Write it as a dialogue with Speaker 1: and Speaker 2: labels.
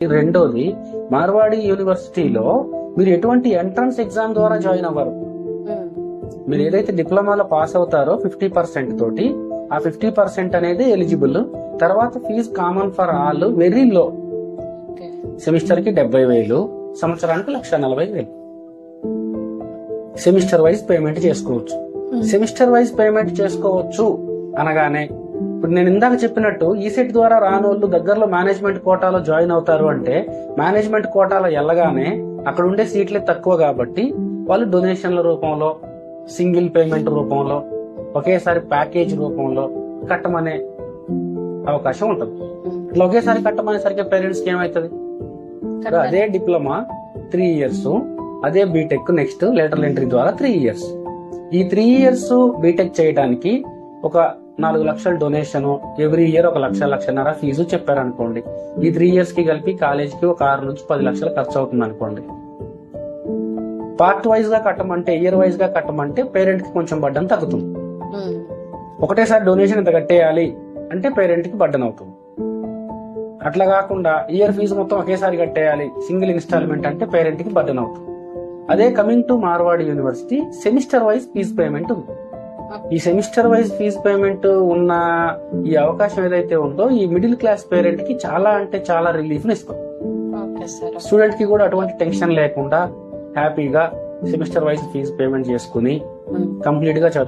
Speaker 1: రెండోది, మార్వాడి యూనివర్సిటీలో మీరు ఎటువంటి ఎంట్రన్స్ ఎగ్జామ్ ద్వారా జాయిన్ అవ్వరు. మీరు ఏదైతే డిప్లొమాలో పాస్ అవుతారో 50% తోటి, ఆ 50% అనేది ఎలిజిబుల్. తర్వాత fee common for all, very low. Semester కి 70,000, సంవత్సరానికి 1,40,000. సెమిస్టర్ వైజ్ పేమెంట్ చేసుకోవచ్చు. సెమిస్టర్ వైజ్ పేమెంట్ చేసుకోవచ్చు అనగానే, ఇప్పుడు నేను ఇందాక చెప్పినట్టు ఈసెట్ ద్వారా రానోళ్ళు దగ్గరలో మేనేజ్మెంట్ కోటాలో జాయిన్ అవుతారు అంటే, మేనేజ్మెంట్ కోటాలో వెళ్ళగానే అక్కడ ఉండే సీట్లే తక్కువ కాబట్టి వాళ్ళు డొనేషన్ల రూపంలో, సింగిల్ పేమెంట్ రూపంలో, ఒకేసారి ప్యాకేజ్ రూపంలో కట్టమనే అవకాశం ఉంటుంది. ఇట్లా ఒకేసారి కట్టమనేసరికి పేరెంట్స్ కి ఏమవుతుంది? అదే డిప్లొమా 3 years, అదే బీటెక్ నెక్స్ట్ లేటరల్ ఎంట్రీ ద్వారా 3 years. ఈ 3 years బీటెక్ చేయడానికి ఒక 4 లక్షల డొనేషన్, ఎవ్రీ ఇయర్ 1 లక్ష, 1.5 ఫీజు చెప్పారనుకోండి. ఈ 3 years కి కలిపి కాలేజీకి ఒక 6 నుంచి 10 లక్షలు ఖర్చు అవుతుంది అనుకోండి. పార్ట్ వైజ్ గా కట్టమంటే, ఇయర్ వైజ్ గా కట్టమంటే పేరెంట్ కి కొంచెం బడ్డన్ తగ్గుతుంది. ఒకటేసారి డొనేషన్ ఇంత కట్టేయాలి అంటే పేరెంట్ కి బడ్డన్ అవుతుంది. అట్లా కాకుండా ఇయర్ ఫీజు మొత్తం ఒకేసారి కట్టేయాలి, సింగిల్ ఇన్స్టాల్మెంట్ అంటే పేరెంట్ కి బడ్డన్ అవుతుంది. అదే coming to Marwadi university, semester wise fee payment ఉంది. ఈ సెమిస్టర్ వైజ్ ఫీజు పేమెంట్ ఉన్న ఈ అవకాశం ఏదైతే ఉందో, ఈ మిడిల్ క్లాస్ పేరెంట్ కి చాలా అంటే చాలా రిలీఫ్ ఇస్తుంది. స్టూడెంట్ కి కూడా అటువంటి టెన్షన్ లేకుండా హ్యాపీగా సెమిస్టర్ వైజ్ ఫీజు పేమెంట్ చేసుకుని కంప్లీట్ గా చదువు